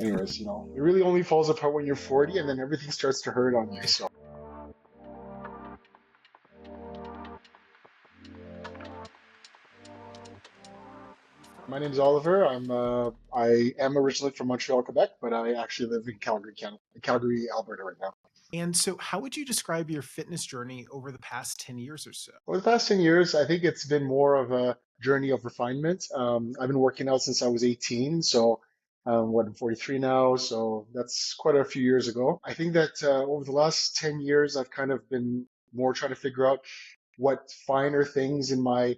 anyways, it really only falls apart when you're 40 and then everything starts to hurt on you. So my name is Oliver. I am originally from Montreal, Quebec, but I actually live in Calgary, Canada, Calgary, Alberta right now. And so, how would you describe your fitness journey over the past 10 years or so? Over the past 10 years, I think it's been more of a journey of refinement. I've been working out since I was 18, so I'm 43 now, so that's quite a few years ago. I think that over the last 10 years, I've kind of been more trying to figure out what finer things in my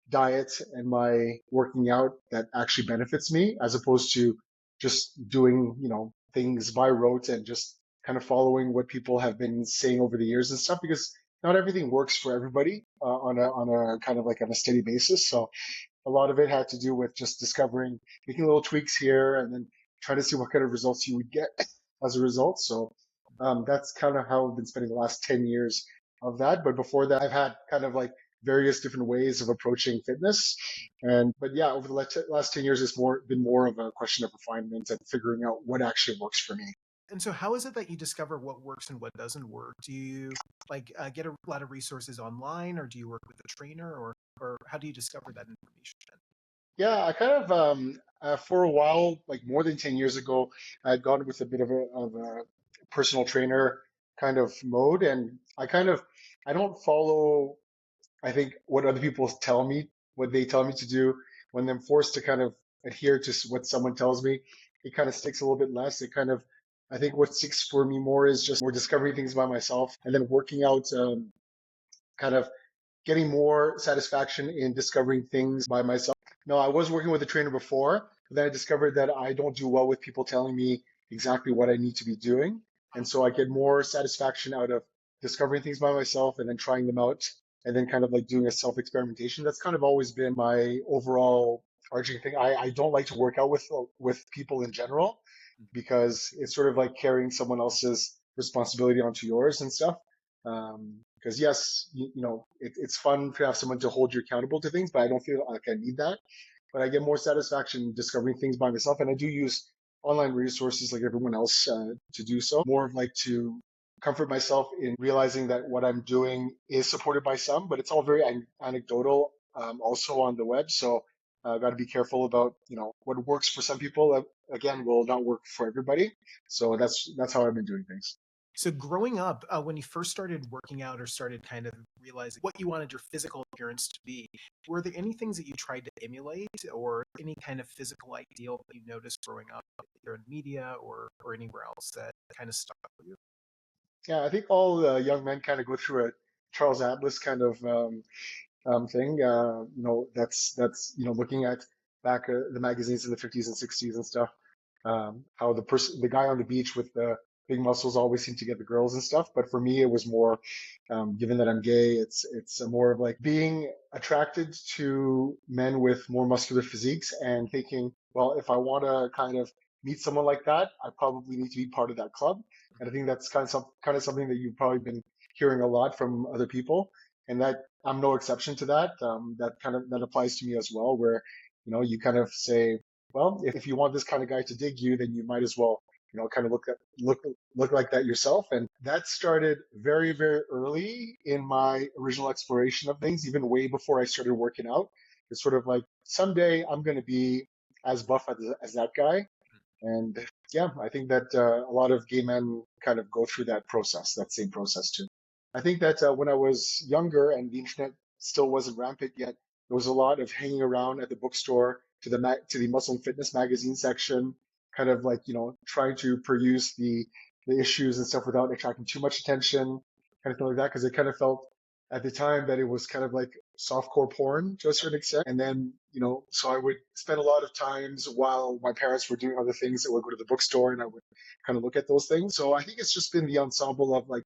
diet and my working out that actually benefits me, as opposed to just doing, things by rote and just kind of following what people have been saying over the years and stuff, because not everything works for everybody on a kind of like on a steady basis. So a lot of it had to do with just discovering, making little tweaks here, and then trying to see what kind of results you would get as a result. So that's kind of how I've been spending the last 10 years of that. But before that, I've had kind of like various different ways of approaching fitness. But yeah, over the last 10 years, it's been more of a question of refinement and figuring out what actually works for me. And so, how is it that you discover what works and what doesn't work? Do you get a lot of resources online, or do you work with a trainer, or how do you discover that information? Yeah, I kind of for a while, like more than 10 years ago, I had gone with a bit of a personal trainer kind of mode, and I don't follow, I think, what other people tell me, what they tell me to do. When I'm forced to kind of adhere to what someone tells me, it kind of sticks a little bit less. I think what sticks for me more is just more discovering things by myself and then working out, kind of getting more satisfaction in discovering things by myself. No, I was working with a trainer before, but then I discovered that I don't do well with people telling me exactly what I need to be doing. And so I get more satisfaction out of discovering things by myself and then trying them out and then kind of like doing a self experimentation. That's kind of always been my overall arching thing. I don't like to work out with people in general because it's sort of like carrying someone else's responsibility onto yours and stuff. Because yes, it's fun to have someone to hold you accountable to things, but I don't feel like I need that. But I get more satisfaction discovering things by myself, and I do use online resources like everyone else to do so. More of like to comfort myself in realizing that what I'm doing is supported by some, but it's all very anecdotal, also on the web. So I've got to be careful about what works for some people. Again, will not work for everybody. So that's how I've been doing things. So, growing up, when you first started working out or started kind of realizing what you wanted your physical appearance to be, were there any things that you tried to emulate or any kind of physical ideal that you noticed growing up, either in media or anywhere else that kind of stuck with you? Yeah, I think all young men kind of go through a Charles Atlas kind of thing. That's looking at back the magazines in the 50s and 60s and stuff. How the guy on the beach with the big muscles always seemed to get the girls and stuff. But for me, it was more, given that I'm gay, it's more of like being attracted to men with more muscular physiques and thinking, well, if I want to kind of meet someone like that, I probably need to be part of that club. And I think that's kind of something that you've probably been hearing a lot from other people, and that I'm no exception to that. That applies to me as well, where you kind of say, well, if you want this kind of guy to dig you, then you might as well, kind of look like that yourself. And that started very, very early in my original exploration of things, even way before I started working out. It's sort of like someday I'm going to be as buff as that guy. And yeah, I think that a lot of gay men kind of go through that same process too. I think that when I was younger and the internet still wasn't rampant yet, there was a lot of hanging around at the bookstore to the Muscle and Fitness magazine section, kind of like trying to peruse the issues and stuff without attracting too much attention, kind of thing like that, because it kind of felt at the time that it was kind of like softcore porn to a certain extent. And then, so I would spend a lot of times while my parents were doing other things, that would go to the bookstore and I would kind of look at those things. So I think it's just been the ensemble of like,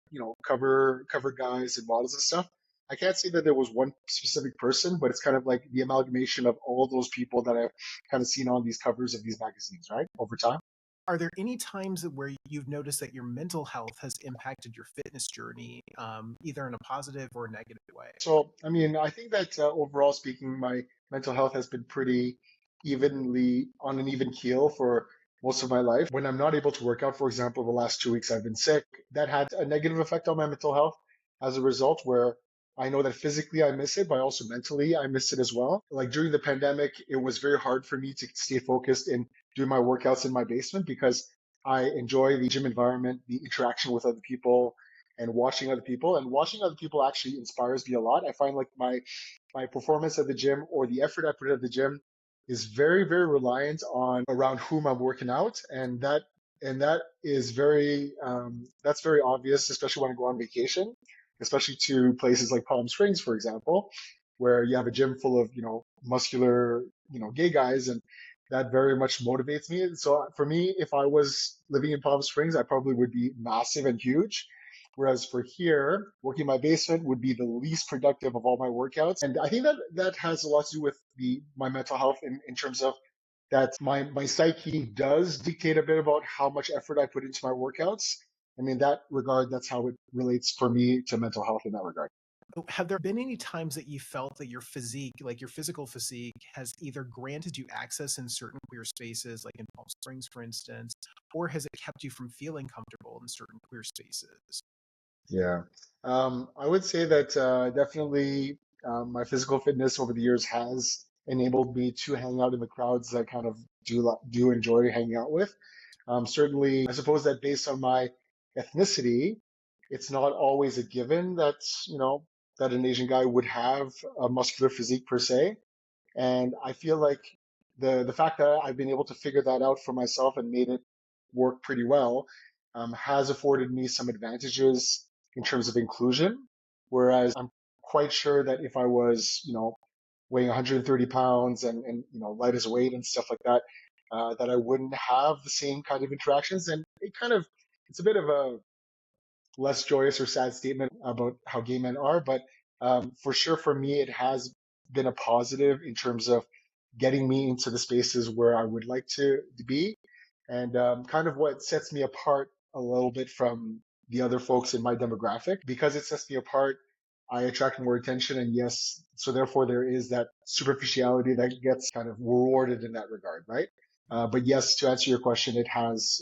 cover guys and models and stuff. I can't say that there was one specific person, but it's kind of like the amalgamation of all those people that I've kind of seen on these covers of these magazines, right? Over time. Are there any times where you've noticed that your mental health has impacted your fitness journey, either in a positive or negative way? So, I mean, I think that overall speaking, my mental health has been pretty evenly on an even keel for most of my life. When I'm not able to work out, for example, the last 2 weeks I've been sick, that had a negative effect on my mental health as a result, where I know that physically I miss it, but also mentally I miss it as well. Like during the pandemic, it was very hard for me to stay focused in doing my workouts in my basement because I enjoy the gym environment, the interaction with other people, and watching other people. And watching other people actually inspires me a lot. I find like my performance at the gym or the effort I put at the gym is very, very reliant on around whom I'm working out. And that is very that's very obvious, especially when I go on vacation, especially to places like Palm Springs, for example, where you have a gym full of, muscular, gay guys, and that very much motivates me. So for me, if I was living in Palm Springs, I probably would be massive and huge. Whereas for here, working my basement would be the least productive of all my workouts. And I think that has a lot to do with my mental health in terms of that my psyche does dictate a bit about how much effort I put into my workouts. And in that regard, that's how it relates for me to mental health in that regard. Have there been any times that you felt that your physique, like your physical physique, has either granted you access in certain queer spaces, like in Palm Springs, for instance, or has it kept you from feeling comfortable in certain queer spaces? Yeah. I would say that definitely my physical fitness over the years has enabled me to hang out in the crowds that I kind of do enjoy hanging out with. Certainly, I suppose that based on my ethnicity, it's not always a given that, that an Asian guy would have a muscular physique per se. And I feel like the fact that I've been able to figure that out for myself and made it work pretty well has afforded me some advantages in terms of inclusion. Whereas I'm quite sure that if I was, weighing 130 pounds and light as a weight and stuff like that, that I wouldn't have the same kind of interactions. And it's a bit of a less joyous or sad statement about how gay men are, but for sure for me, it has been a positive in terms of getting me into the spaces where I would like to be, and kind of what sets me apart a little bit from the other folks in my demographic. Because it sets me apart, I attract more attention, and yes, so therefore there is that superficiality that gets kind of rewarded in that regard, right? But yes, to answer your question, it has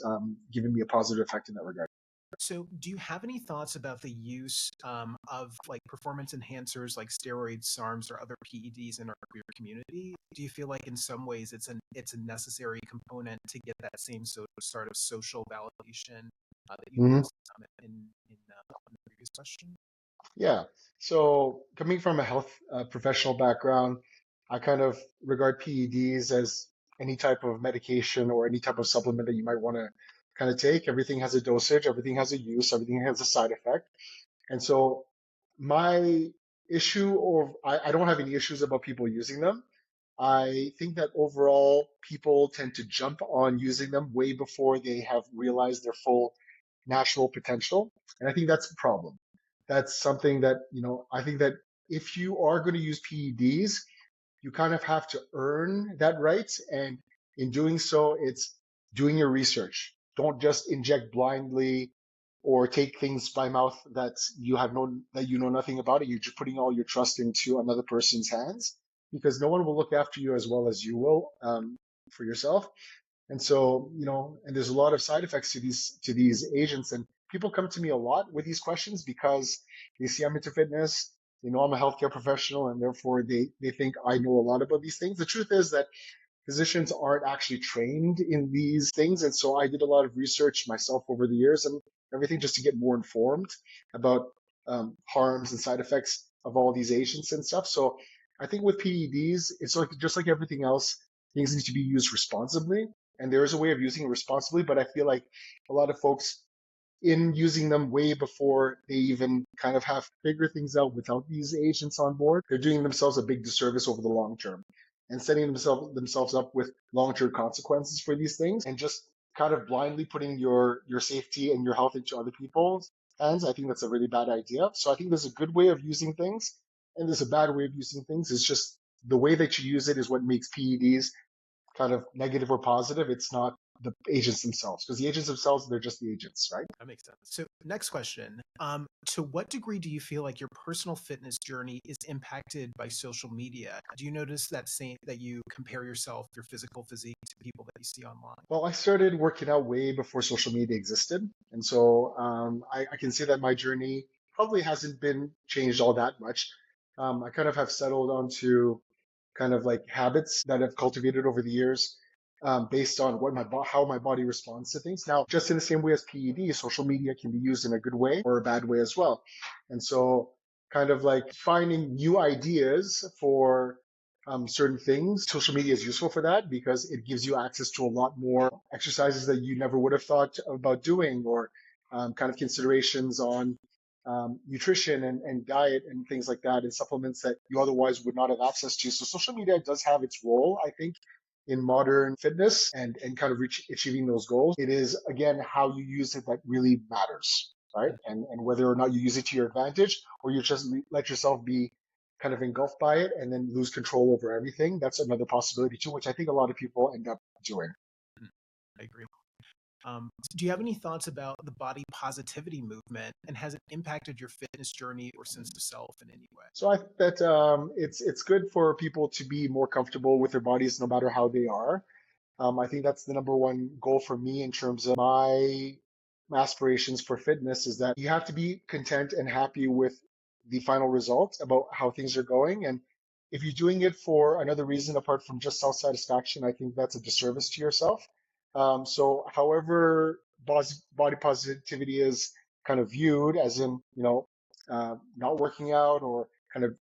given me a positive effect in that regard. So, do you have any thoughts about the use of like performance enhancers like steroids, SARMs, or other PEDs in our queer community? Do you feel like in some ways it's a necessary component to get that same sort of social validation that you Mhm. noticed in the previous question? Yeah. So coming from a health professional background, I kind of regard PEDs as any type of medication or any type of supplement that you might want to kind of take. Everything has a dosage, everything has a use, everything has a side effect. And so my issue, or I don't have any issues about people using them. I think that overall people tend to jump on using them way before they have realized their full natural potential. And I think that's a problem. That's something that, I think that if you are going to use PEDs, you kind of have to earn that right. And in doing so, it's doing your research. Don't just inject blindly or take things by mouth that you know nothing about it. You're just putting all your trust into another person's hands because no one will look after you as well as you will for yourself. And so, and there's a lot of side effects to these agents. And people come to me a lot with these questions because they see I'm into fitness, they know I'm a healthcare professional, and therefore they think I know a lot about these things. The truth is that physicians aren't actually trained in these things. And so I did a lot of research myself over the years and everything just to get more informed about harms and side effects of all these agents and stuff. So I think with PEDs, it's like just like everything else, things need to be used responsibly. And there is a way of using it responsibly, but I feel like a lot of folks in using them way before they even kind of have to figure things out without these agents on board, they're doing themselves a big disservice over the long term and setting themselves up with long-term consequences for these things and just kind of blindly putting your safety and your health into other people's hands. I think that's a really bad idea. So I think there's a good way of using things and there's a bad way of using things. It's just the way that you use it is what makes PEDs kind of negative or positive. It's not the agents themselves, because the agents themselves, they're just the agents, right? That makes sense. So, next question. To what degree do you feel like your personal fitness journey is impacted by social media? Do you notice that you compare yourself, your physical physique, to people that you see online? Well, I started working out way before social media existed. And so I can say that my journey probably hasn't been changed all that much. I kind of have settled onto kind of like habits that I've cultivated over the years, based on how my body responds to things. Now, just in the same way as PED, social media can be used in a good way or a bad way as well. And so, kind of like finding new ideas for certain things, social media is useful for that because it gives you access to a lot more exercises that you never would have thought about doing, or kind of considerations on nutrition and diet and things like that, and supplements that you otherwise would not have access to. So social media does have its role, I think, in modern fitness and kind of achieving those goals. It is, again, how you use it that really matters, right? And whether or not you use it to your advantage or you just let yourself be kind of engulfed by it and then lose control over everything. That's another possibility too, which I think a lot of people end up doing. Mhm. I agree. Do you have any thoughts about the body positivity movement, and has it impacted your fitness journey or sense of self in any way? So I think that it's good for people to be more comfortable with their bodies, no matter how they are. I think that's the number one goal for me in terms of my aspirations for fitness, is that you have to be content and happy with the final result about how things are going. And if you're doing it for another reason apart from just self-satisfaction, I think that's a disservice to yourself. So however body positivity is kind of viewed, as in, not working out or kind of,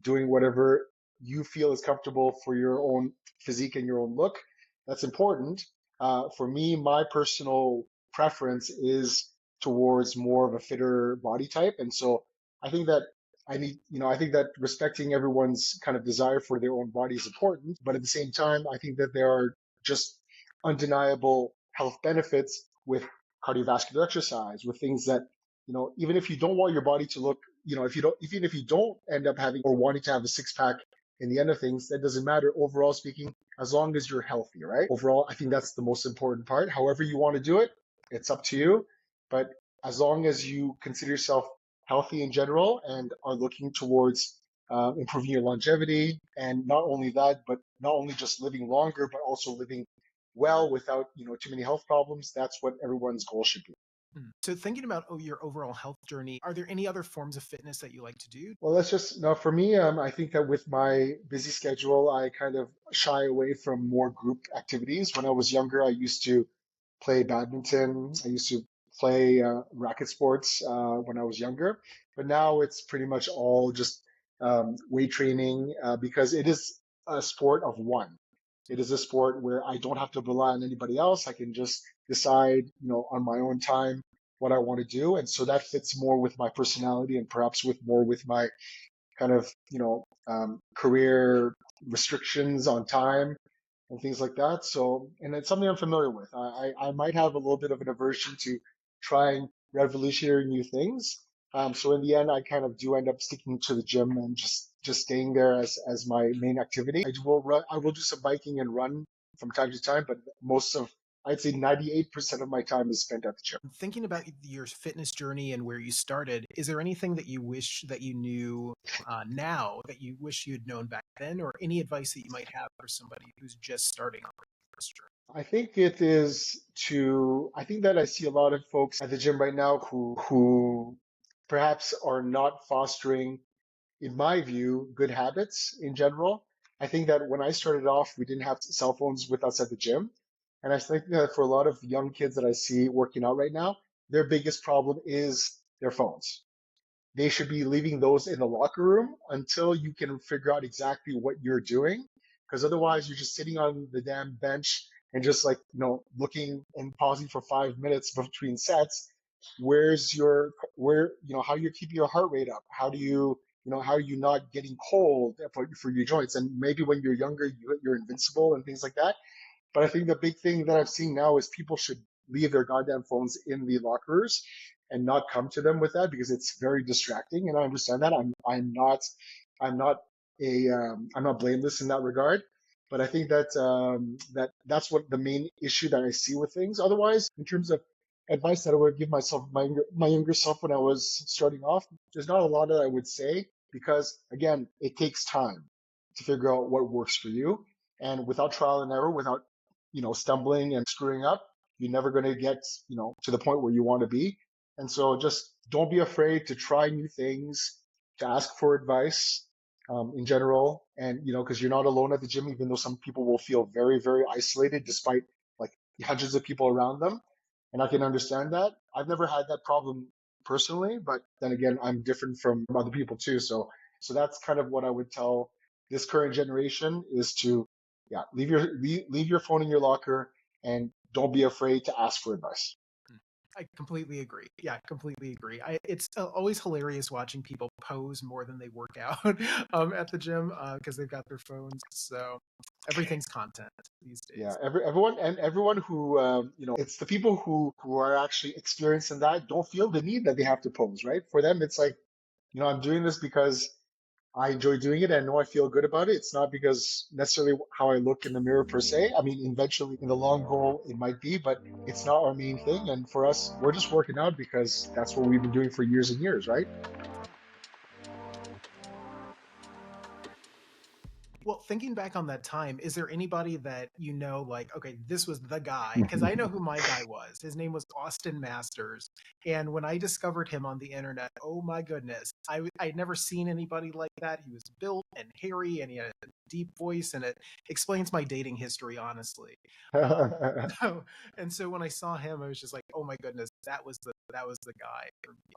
doing whatever you feel is comfortable for your own physique and your own look, that's important. For me, my personal preference is towards more of a fitter body type. And so I think that I think that respecting everyone's kind of desire for their own body is important. But at the same time, I think that there are just undeniable health benefits with cardiovascular exercise, with things that, even if you don't want your body to look, even if you don't end up having or wanting to have a six pack in the end of things, that doesn't matter. Overall speaking, as long as you're healthy, right? Overall, I think that's the most important part. However you want to do it, it's up to you. But as long as you consider yourself healthy in general and are looking towards improving your longevity, and not only that, but not only just living longer, but also living well without, too many health problems, that's what everyone's goal should be. So, thinking about your overall health journey, are there any other forms of fitness that you like to do? Well, that's just now for me. I think that with my busy schedule, I kind of shy away from more group activities. When I was younger, I used to play badminton. I used to play racket sports when I was younger, but now it's pretty much all just weight training, because it is a sport of one. It is a sport where I don't have to rely on anybody else. I can just decide, on my own time what I want to do. And so that fits more with my personality and perhaps with my kind of, career restrictions on time and things like that. So, and it's something I'm familiar with. I might have a little bit of an aversion to trying revolutionary new things. So in the end, I kind of do end up sticking to the gym and just staying there as my main activity. I will do some biking and run from time to time, but I'd say 98% of my time is spent at the gym. Thinking about your fitness journey and where you started, is there anything that you wish that you knew now that you wish you had known back then, or any advice that you might have for somebody who's just starting on this journey? I think that I see a lot of folks at the gym right now who perhaps are not fostering, in my view, good habits in general. I think that when I started off, we didn't have cell phones with us at the gym. And I think that for a lot of young kids that I see working out right now, their biggest problem is their phones. They should be leaving those in the locker room until you can figure out exactly what you're doing. Because otherwise, you're just sitting on the damn bench and just like, looking and pausing for 5 minutes between sets. How do you keep your heart rate up? How are you not getting cold for your joints? And maybe when you're younger, you're invincible and things like that. But I think the big thing that I've seen now is people should leave their goddamn phones in the lockers and not come to them with that, because it's very distracting. And I understand that. I'm not blameless in that regard. But I think that's what the main issue that I see with things. Otherwise, in terms of advice that I would give myself, my younger self when I was starting off, there's not a lot that I would say because again, it takes time to figure out what works for you. And without trial and error, without, stumbling and screwing up, you're never going to get, to the point where you want to be. And so just don't be afraid to try new things, to ask for advice, in general. And, because you're not alone at the gym, even though some people will feel very, very isolated despite like hundreds of people around them. And I can understand that. I've never had that problem personally, but then again, I'm different from other people too. So that's kind of what I would tell this current generation is to, yeah, leave your phone in your locker and don't be afraid to ask for advice. I completely agree. Yeah, completely agree. It's always hilarious watching people pose more than they work out at the gym because they've got their phones. So everything's content these Yeah, days. everyone who, it's the people who are actually experienced in that don't feel the need that they have to pose, right? For them, it's like, I'm doing this because I enjoy doing it and I know I feel good about it. It's not because necessarily how I look in the mirror per se. I mean, eventually in the long haul, it might be, but it's not our main thing. And for us, we're just working out because that's what we've been doing for years and years, right? Well, thinking back on that time, is there anybody that you know, like, okay, this was the guy? Because I know who my guy was. His name was Austin Masters. And when I discovered him on the internet, oh my goodness, I'd never seen anybody like that. He was built and hairy and he had a deep voice, and it explains my dating history, honestly. Um, so, and so when I saw him, I was just like, oh my goodness, that was the guy for me.